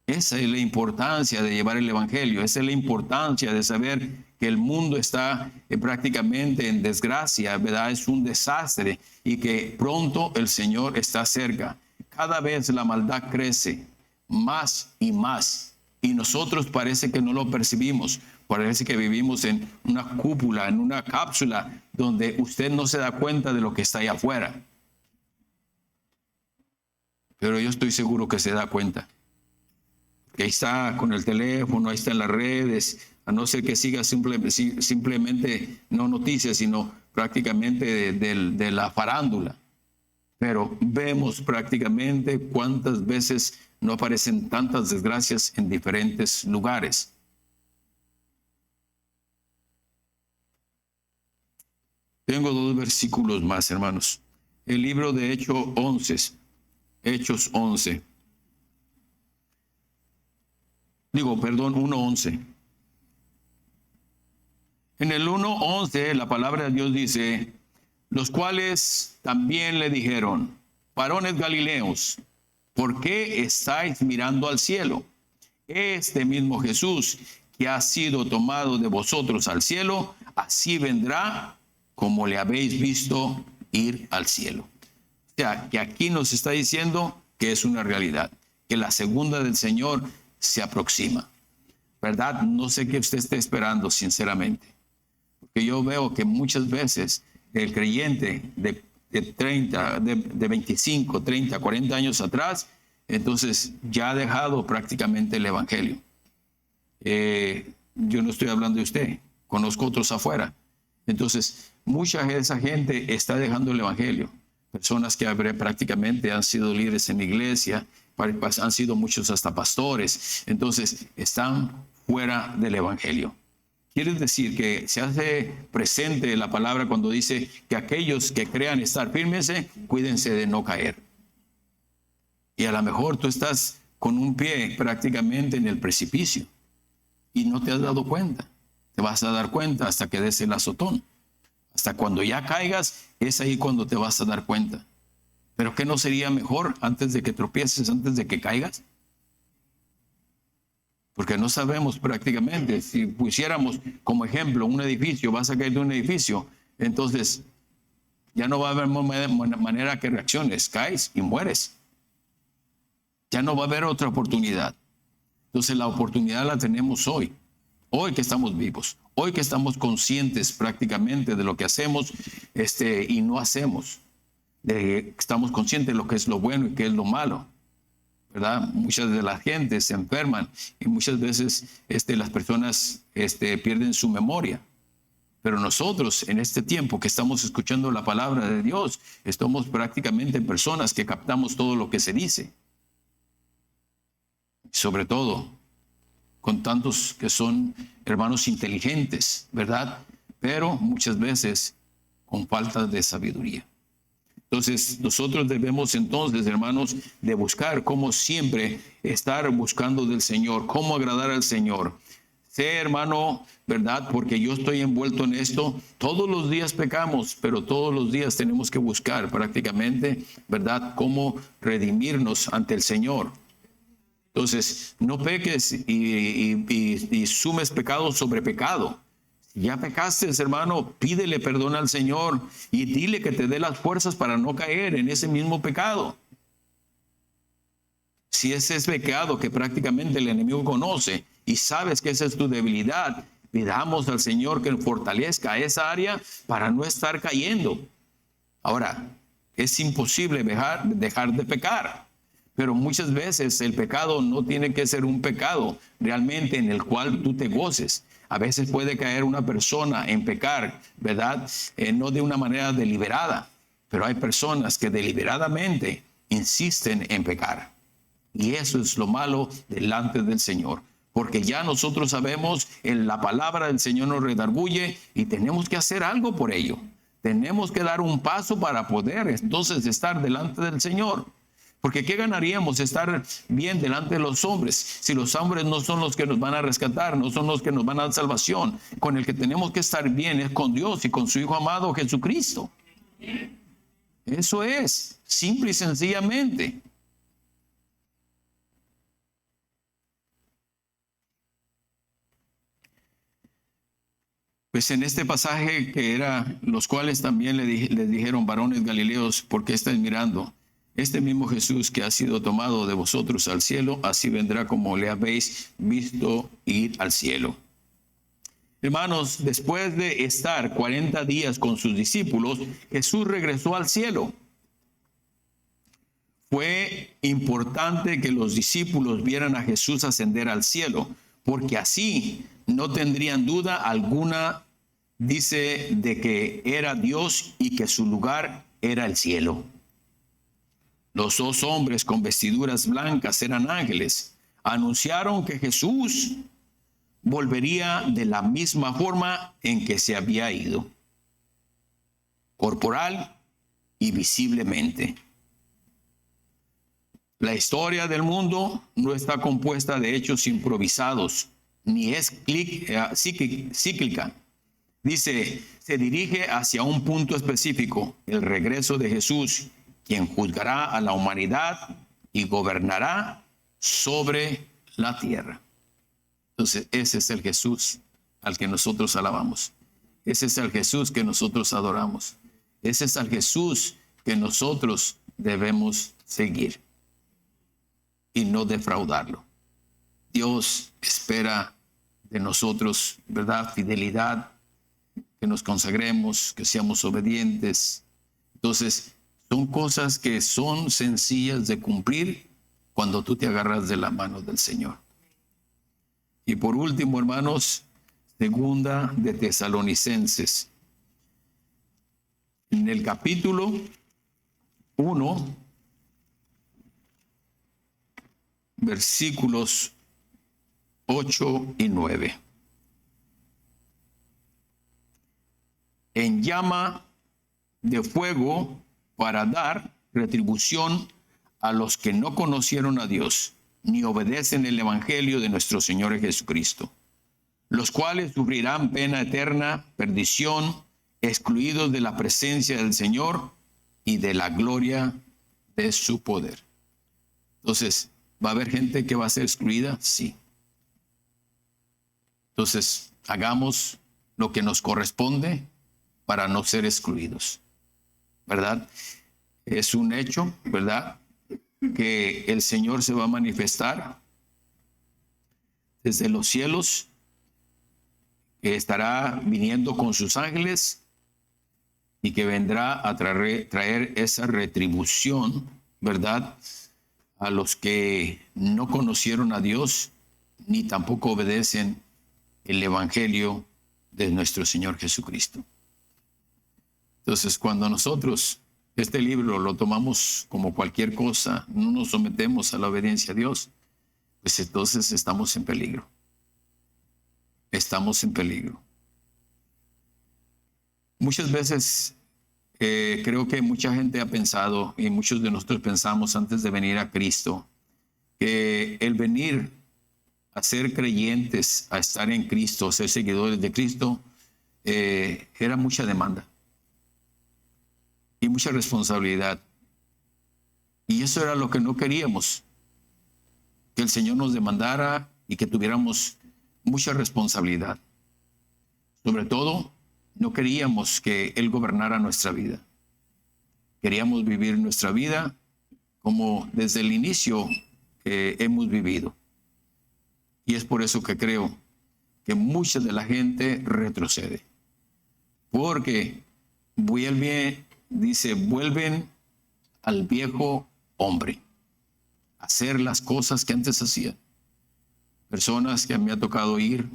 Esa es la importancia de llevar el evangelio. Esa es la importancia de saber que el mundo está prácticamente en desgracia, ¿verdad? Es un desastre y que pronto el Señor está cerca. Cada vez la maldad crece más y más y nosotros parece que no lo percibimos. Parece que vivimos en una cúpula, en una cápsula donde usted no se da cuenta de lo que está allá afuera. Pero yo estoy seguro que se da cuenta. Que ahí está con el teléfono, ahí está en las redes, a no ser que siga simplemente no noticias, sino prácticamente de la farándula. Pero vemos prácticamente cuántas veces no aparecen tantas desgracias en diferentes lugares. Tengo dos versículos más, hermanos. El libro de Hechos 11. 1:11. En el 1:11 la palabra de Dios dice, los cuales también le dijeron, varones galileos, ¿por qué estáis mirando al cielo? Este mismo Jesús que ha sido tomado de vosotros al cielo, así vendrá como le habéis visto ir al cielo. O sea, que aquí nos está diciendo que es una realidad, que la segunda del Señor se aproxima, ¿verdad? No sé qué usted esté esperando, sinceramente. Porque yo veo que muchas veces el creyente de 25, 30, 40 años atrás, entonces ya ha dejado prácticamente el evangelio. Yo no estoy hablando de usted, conozco otros afuera. Entonces, mucha de esa gente está dejando el evangelio. Personas que prácticamente han sido líderes en la iglesia, han sido muchos hasta pastores. Entonces, están fuera del evangelio. Quiere decir que se hace presente la palabra cuando dice que aquellos que crean estar firmes, cuídense de no caer. Y a lo mejor tú estás con un pie prácticamente en el precipicio y no te has dado cuenta. Te vas a dar cuenta hasta que des el azotón. Hasta cuando ya caigas, es ahí cuando te vas a dar cuenta. ¿Pero qué no sería mejor antes de que tropieces, antes de que caigas? Porque no sabemos prácticamente. Si pusiéramos como ejemplo un edificio, vas a caer de un edificio, entonces ya no va a haber manera que reacciones, caes y mueres. Ya no va a haber otra oportunidad. Entonces la oportunidad la tenemos hoy que estamos vivos, hoy que estamos conscientes prácticamente de lo que hacemos y no hacemos. Estamos conscientes de lo que es lo bueno y qué es lo malo. ¿Verdad? Muchas de la gente se enferman y muchas veces las personas pierden su memoria. Pero nosotros en este tiempo que estamos escuchando la palabra de Dios, estamos prácticamente personas que captamos todo lo que se dice. Sobre todo con tantos que son hermanos inteligentes, ¿verdad? Pero muchas veces con falta de sabiduría. Entonces, nosotros debemos entonces, hermanos, de buscar cómo siempre estar buscando del Señor, cómo agradar al Señor. Sé, hermano, ¿verdad? Porque yo estoy envuelto en esto. Todos los días pecamos, pero todos los días tenemos que buscar prácticamente, ¿verdad? Cómo redimirnos ante el Señor. Entonces, no peques y sumes pecado sobre pecado. Ya pecaste, hermano, pídele perdón al Señor y dile que te dé las fuerzas para no caer en ese mismo pecado. Si ese es pecado que prácticamente el enemigo conoce y sabes que esa es tu debilidad, pidamos al Señor que fortalezca esa área para no estar cayendo. Ahora, es imposible dejar de pecar, pero muchas veces el pecado no tiene que ser un pecado realmente en el cual tú te goces. A veces puede caer una persona en pecar, ¿verdad? No de una manera deliberada, pero hay personas que deliberadamente insisten en pecar. Y eso es lo malo delante del Señor. Porque ya nosotros sabemos, en la palabra del Señor nos redarguye y tenemos que hacer algo por ello. Tenemos que dar un paso para poder entonces estar delante del Señor. Porque ¿qué ganaríamos estar bien delante de los hombres si los hombres no son los que nos van a rescatar, no son los que nos van a dar salvación? Con el que tenemos que estar bien es con Dios y con su Hijo amado Jesucristo. Eso es, simple y sencillamente. Pues en este pasaje que era, los cuales también les dijeron, varones galileos, ¿por qué estáis mirando? Este mismo Jesús que ha sido tomado de vosotros al cielo, así vendrá como le habéis visto ir al cielo. Hermanos, después de estar 40 días con sus discípulos, Jesús regresó al cielo. Fue importante que los discípulos vieran a Jesús ascender al cielo, porque así no tendrían duda alguna, dice, de que era Dios y que su lugar era el cielo. Los dos hombres con vestiduras blancas eran ángeles. Anunciaron que Jesús volvería de la misma forma en que se había ido, corporal y visiblemente. La historia del mundo no está compuesta de hechos improvisados, ni es cíclica. Dice, se dirige hacia un punto específico, el regreso de Jesús, quien juzgará a la humanidad y gobernará sobre la tierra. Entonces, ese es el Jesús al que nosotros alabamos. Ese es el Jesús que nosotros adoramos. Ese es el Jesús que nosotros debemos seguir y no defraudarlo. Dios espera de nosotros, ¿verdad? Fidelidad, que nos consagremos, que seamos obedientes. Entonces, son cosas que son sencillas de cumplir cuando tú te agarras de la mano del Señor. Y por último, hermanos, Segunda de Tesalonicenses. En el capítulo 1, versículos 8 y 9. En llama de fuego para dar retribución a los que no conocieron a Dios, ni obedecen el evangelio de nuestro Señor Jesucristo, los cuales sufrirán pena eterna, perdición, excluidos de la presencia del Señor y de la gloria de su poder. Entonces, ¿va a haber gente que va a ser excluida? Sí. Entonces, hagamos lo que nos corresponde para no ser excluidos, ¿verdad? Es un hecho, ¿verdad?, que el Señor se va a manifestar desde los cielos, que estará viniendo con sus ángeles y que vendrá a traer esa retribución, ¿verdad?, a los que no conocieron a Dios ni tampoco obedecen el evangelio de nuestro Señor Jesucristo. Entonces, cuando nosotros este libro lo tomamos como cualquier cosa, no nos sometemos a la obediencia a Dios, pues entonces estamos en peligro. Estamos en peligro. Muchas veces creo que mucha gente ha pensado, y muchos de nosotros pensamos antes de venir a Cristo, que el venir a ser creyentes, a estar en Cristo, a ser seguidores de Cristo, era mucha demanda y mucha responsabilidad. Y eso era lo que no queríamos, que el Señor nos demandara y que tuviéramos mucha responsabilidad. Sobre todo, no queríamos que Él gobernara nuestra vida. Queríamos vivir nuestra vida como desde el inicio hemos vivido. Y es por eso que creo que mucha de la gente retrocede. Porque vuelven al viejo hombre a hacer las cosas que antes hacían. Personas que a mí me ha tocado oír,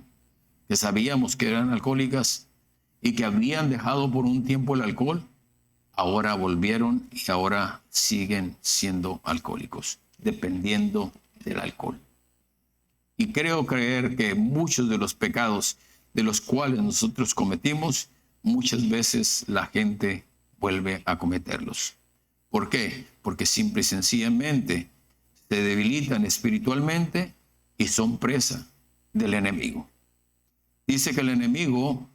que sabíamos que eran alcohólicas y que habían dejado por un tiempo el alcohol, ahora volvieron y ahora siguen siendo alcohólicos, dependiendo del alcohol. Y creo creer que muchos de los pecados de los cuales nosotros cometimos, muchas veces la gente vuelve a cometerlos. ¿Por qué? Porque simple y sencillamente se debilitan espiritualmente y son presa del enemigo. Dice que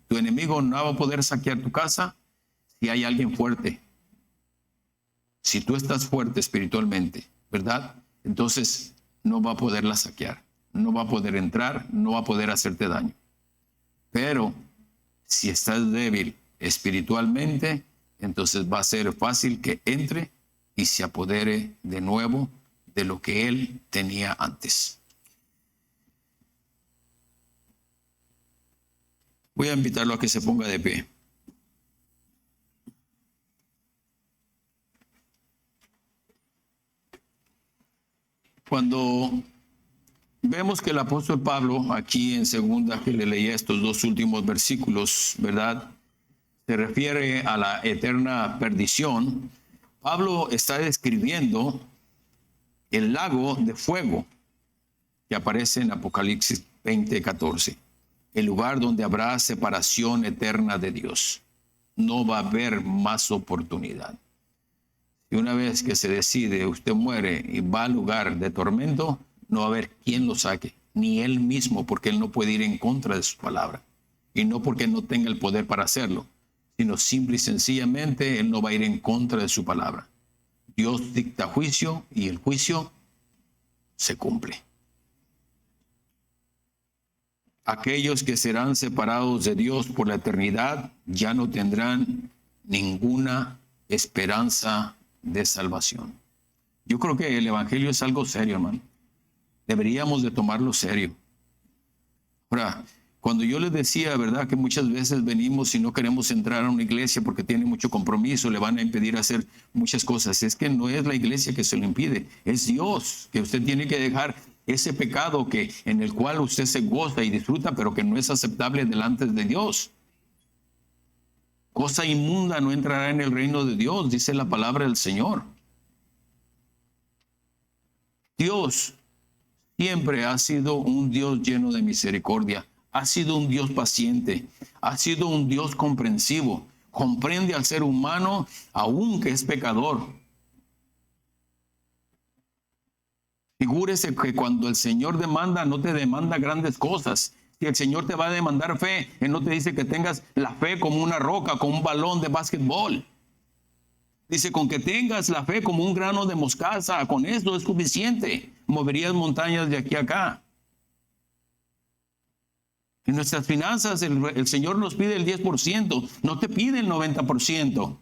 tu enemigo no va a poder saquear tu casa si hay alguien fuerte. Si tú estás fuerte espiritualmente, ¿verdad? Entonces no va a poderla saquear, no va a poder entrar, no va a poder hacerte daño. Pero si estás débil espiritualmente, entonces va a ser fácil que entre y se apodere de nuevo de lo que él tenía antes. Voy a invitarlo a que se ponga de pie. Cuando vemos que el apóstol Pablo, aquí en segunda que le leía estos dos últimos versículos, ¿verdad?, se refiere a la eterna perdición. Pablo está describiendo el lago de fuego que aparece en Apocalipsis 20:14. El lugar donde habrá separación eterna de Dios. No va a haber más oportunidad. Y una vez que se decide, usted muere y va al lugar de tormento, no va a haber quien lo saque, ni él mismo, porque él no puede ir en contra de su palabra. Y no porque no tenga el poder para hacerlo, sino simple y sencillamente él no va a ir en contra de su palabra. Dios dicta juicio y el juicio se cumple. Aquellos que serán separados de Dios por la eternidad ya no tendrán ninguna esperanza de salvación. Yo creo que el evangelio es algo serio, hermano. Deberíamos de tomarlo serio. Ahora, cuando yo les decía, ¿verdad?, que muchas veces venimos y no queremos entrar a una iglesia porque tiene mucho compromiso, le van a impedir hacer muchas cosas. Es que no es la iglesia que se lo impide, es Dios, que usted tiene que dejar ese pecado en el cual usted se goza y disfruta, pero que no es aceptable delante de Dios. Cosa inmunda no entrará en el reino de Dios, dice la palabra del Señor. Dios siempre ha sido un Dios lleno de misericordia, ha sido un Dios paciente, ha sido un Dios comprensivo, comprende al ser humano aun que es pecador. Figúrese que cuando el Señor demanda, no te demanda grandes cosas. Si el Señor te va a demandar fe, Él no te dice que tengas la fe como una roca, como un balón de básquetbol. Dice, con que tengas la fe como un grano de mostaza, con eso es suficiente. Moverías montañas de aquí a acá. En nuestras finanzas, el Señor nos pide el 10%, no te pide el 90%.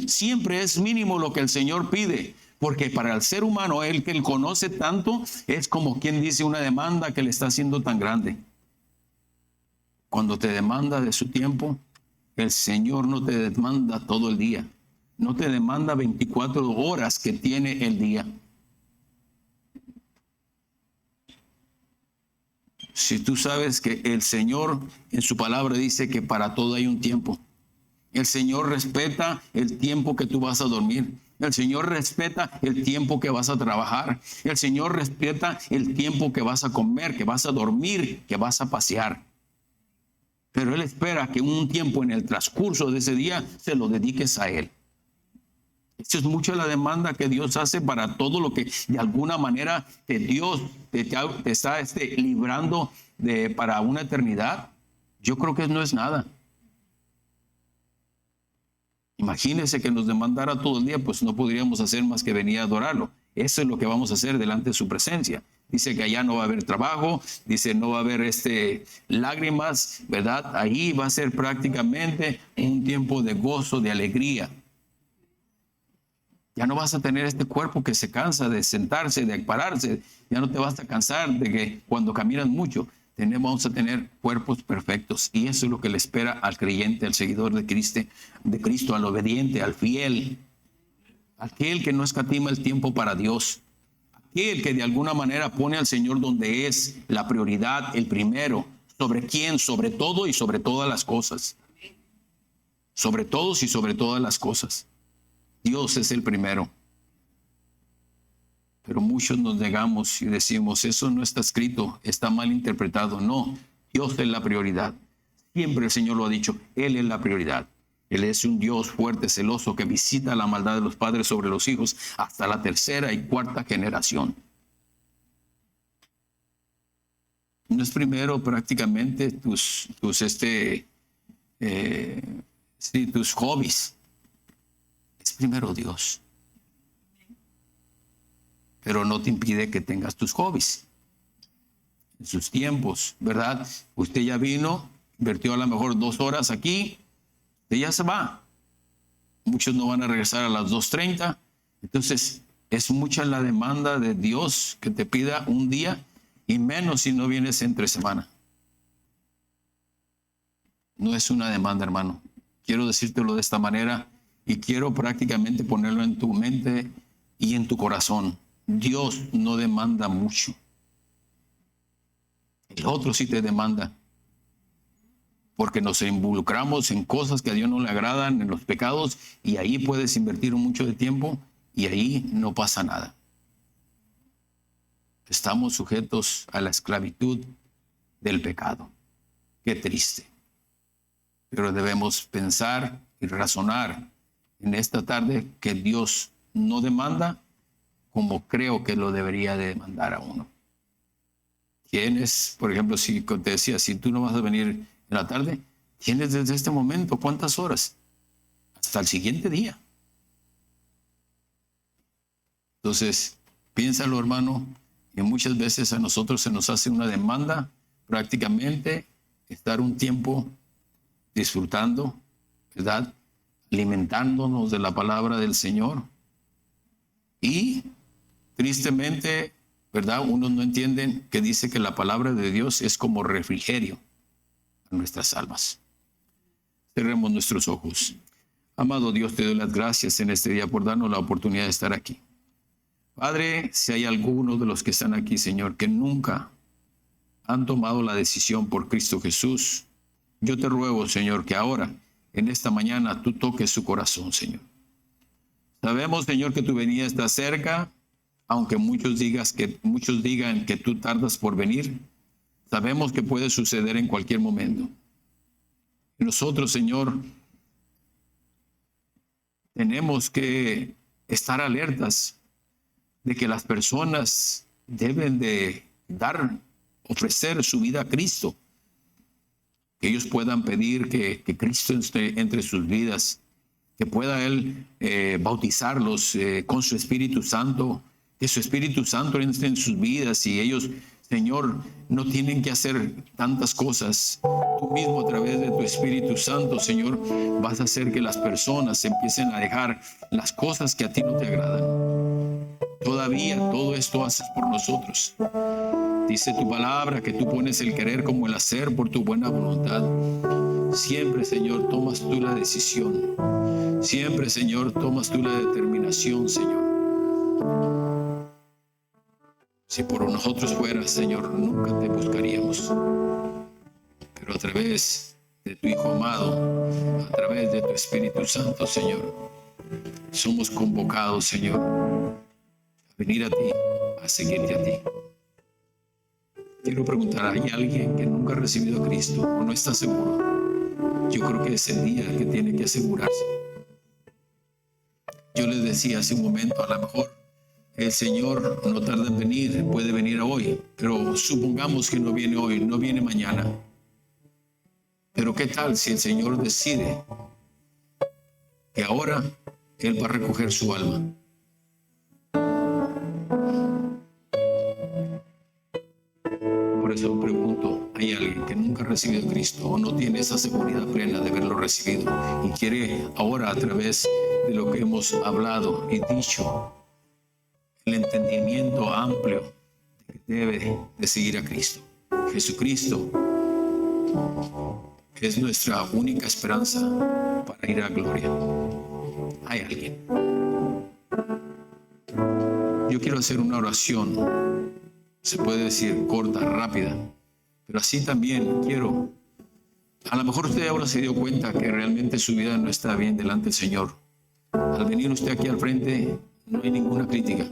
Siempre es mínimo lo que el Señor pide, porque para el ser humano, el que Él conoce tanto, es como quien dice una demanda que le está haciendo tan grande. Cuando te demanda de su tiempo, el Señor no te demanda todo el día. No te demanda 24 horas que tiene el día. Si tú sabes que el Señor en su palabra dice que para todo hay un tiempo. El Señor respeta el tiempo que tú vas a dormir. El Señor respeta el tiempo que vas a trabajar. El Señor respeta el tiempo que vas a comer, que vas a dormir, que vas a pasear. Pero Él espera que un tiempo en el transcurso de ese día se lo dediques a Él. Eso es mucho la demanda que Dios hace para todo lo que de alguna manera Dios te está librando para una eternidad. Yo creo que no es nada. Imagínese que nos demandara todo el día, pues no podríamos hacer más que venir a adorarlo. Eso es lo que vamos a hacer delante de su presencia. Dice que allá no va a haber trabajo, dice no va a haber lágrimas, ¿verdad? Ahí va a ser prácticamente un tiempo de gozo, de alegría. Ya no vas a tener este cuerpo que se cansa de sentarse, de pararse. Ya no te vas a cansar de que cuando caminas mucho, vamos a tener cuerpos perfectos. Y eso es lo que le espera al creyente, al seguidor de Cristo, al obediente, al fiel. Aquel que no escatima el tiempo para Dios. Aquel que de alguna manera pone al Señor donde es la prioridad, el primero. ¿Sobre quién? Sobre todo y sobre todas las cosas. Sobre todos y sobre todas las cosas. Dios es el primero. Pero muchos nos negamos y decimos, eso no está escrito, está mal interpretado. No, Dios es la prioridad. Siempre el Señor lo ha dicho, Él es la prioridad. Él es un Dios fuerte, celoso, que visita la maldad de los padres sobre los hijos hasta la tercera y cuarta generación. No es primero prácticamente tus hobbies. Es primero Dios. Pero no te impide que tengas tus hobbies. En sus tiempos, ¿verdad? Usted ya vino, invirtió a lo mejor 2 horas aquí, usted ya se va. Muchos no van a regresar a las 2:30. Entonces, es mucha la demanda de Dios que te pida un día y menos si no vienes entre semana. No es una demanda, hermano. Quiero decírtelo de esta manera y quiero prácticamente ponerlo en tu mente y en tu corazón. Dios no demanda mucho. El otro sí te demanda. Porque nos involucramos en cosas que a Dios no le agradan, en los pecados, y ahí puedes invertir mucho de tiempo y ahí no pasa nada. Estamos sujetos a la esclavitud del pecado. Qué triste. Pero debemos pensar y razonar en esta tarde que Dios no demanda como creo que lo debería de demandar a uno. Tienes, por ejemplo, si te decía, si tú no vas a venir en la tarde, tienes desde este momento ¿cuántas horas? Hasta el siguiente día. Entonces, piénsalo, hermano, y muchas veces a nosotros se nos hace una demanda prácticamente estar un tiempo disfrutando, ¿verdad? Alimentándonos de la palabra del Señor. Y tristemente, ¿verdad? Unos no entienden que dice que la palabra de Dios es como refrigerio a nuestras almas. Cerremos nuestros ojos. Amado Dios, te doy las gracias en este día por darnos la oportunidad de estar aquí. Padre, si hay algunos de los que están aquí, Señor, que nunca han tomado la decisión por Cristo Jesús, yo te ruego, Señor, que ahora, en esta mañana, tú toques su corazón, Señor. Sabemos, Señor, que tu venida está cerca, aunque muchos digan que tú tardas por venir. Sabemos que puede suceder en cualquier momento. Nosotros, Señor, tenemos que estar alertas de que las personas deben de ofrecer su vida a Cristo. Que ellos puedan pedir que Cristo esté entre sus vidas, que pueda Él bautizarlos con su Espíritu Santo, que su Espíritu Santo entre en sus vidas y ellos, Señor, no tienen que hacer tantas cosas. Tú mismo a través de tu Espíritu Santo, Señor, vas a hacer que las personas empiecen a dejar las cosas que a ti no te agradan. Todavía todo esto haces por nosotros. Dice tu palabra que tú pones el querer como el hacer por tu buena voluntad. Siempre, Señor, tomas tú la decisión. Siempre, Señor, tomas tú la determinación, Señor. Si por nosotros fuera, Señor, nunca te buscaríamos. Pero a través de tu Hijo amado, a través de tu Espíritu Santo, Señor, somos convocados, Señor, a venir a ti, a seguirte a ti. Quiero preguntar, ¿hay alguien que nunca ha recibido a Cristo o no está seguro? Yo creo que es el día que tiene que asegurarse. Yo les decía hace un momento, a lo mejor el Señor no tarda en venir, puede venir hoy, pero supongamos que no viene hoy, no viene mañana. Pero ¿qué tal si el Señor decide que ahora Él va a recoger su alma? Por eso pregunto, ¿hay alguien que nunca ha recibido a Cristo o no tiene esa seguridad plena de haberlo recibido y quiere ahora, a través de lo que hemos hablado y dicho, el entendimiento amplio de que debe de seguir a Cristo? Jesucristo es nuestra única esperanza para ir a gloria. ¿Hay alguien? Yo quiero hacer una oración, se puede decir corta, rápida, pero así también quiero. A lo mejor usted ahora se dio cuenta que realmente su vida no está bien delante del Señor. Al venir usted aquí al frente, no hay ninguna crítica,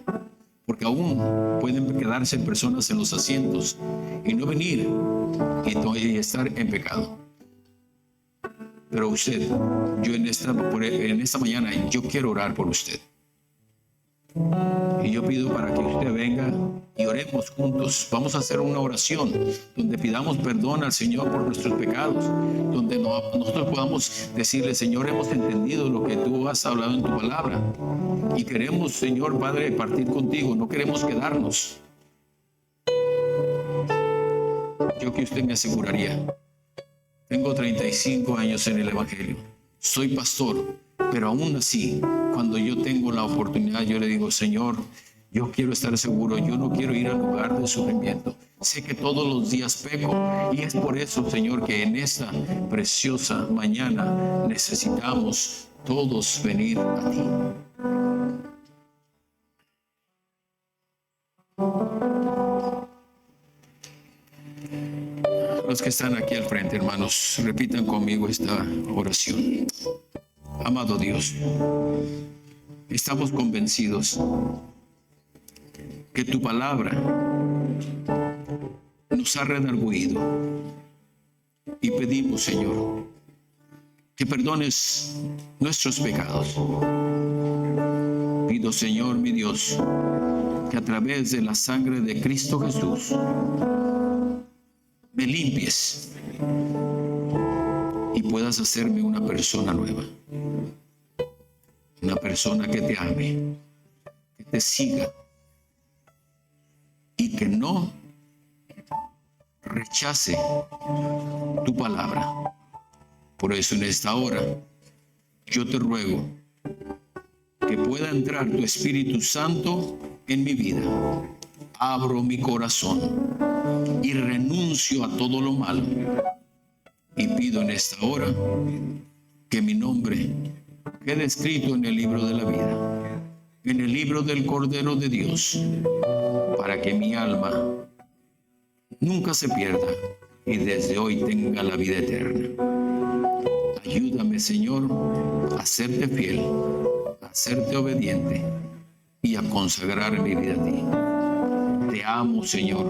porque aún pueden quedarse personas en los asientos y no venir y estar en pecado. Pero usted, yo en esta mañana, yo quiero orar por usted. Y yo pido para que usted venga y oremos juntos. Vamos a hacer una oración donde pidamos perdón al Señor por nuestros pecados, donde nosotros podamos decirle: Señor, hemos entendido lo que tú has hablado en tu palabra y queremos, Señor Padre, partir contigo, no queremos quedarnos. Yo que usted me aseguraría, tengo 35 años en el Evangelio, soy pastor, pero aún así, cuando yo tengo la oportunidad, yo le digo: Señor, yo quiero estar seguro, yo no quiero ir al lugar de sufrimiento. Sé que todos los días peco y es por eso, Señor, que en esta preciosa mañana necesitamos todos venir a ti. Los que están aquí al frente, hermanos, repitan conmigo esta oración. Amado Dios, estamos convencidos que tu palabra nos ha redarguido y pedimos, Señor, que perdones nuestros pecados. Pido, Señor, mi Dios, que a través de la sangre de Cristo Jesús me limpies y puedas hacerme una persona nueva, una persona que te ame, que te siga y que no rechace tu palabra. Por eso en esta hora yo te ruego que pueda entrar tu Espíritu Santo en mi vida. Abro mi corazón y renuncio a todo lo malo. Y pido en esta hora que mi nombre quede escrito en el libro de la vida. en el libro del Cordero de Dios, para que mi alma nunca se pierda y desde hoy tenga la vida eterna. Ayúdame, Señor, a serte fiel, a serte obediente y a consagrar mi vida a ti. Te amo, Señor,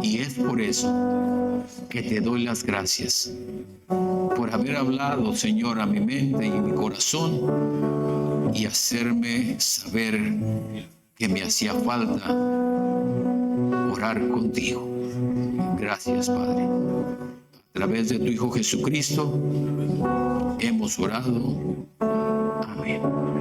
y es por eso que te doy las gracias por haber hablado, Señor, a mi mente y mi corazón y hacerme saber que me hacía falta orar contigo. Gracias, Padre. A través de tu Hijo Jesucristo hemos orado. Amén.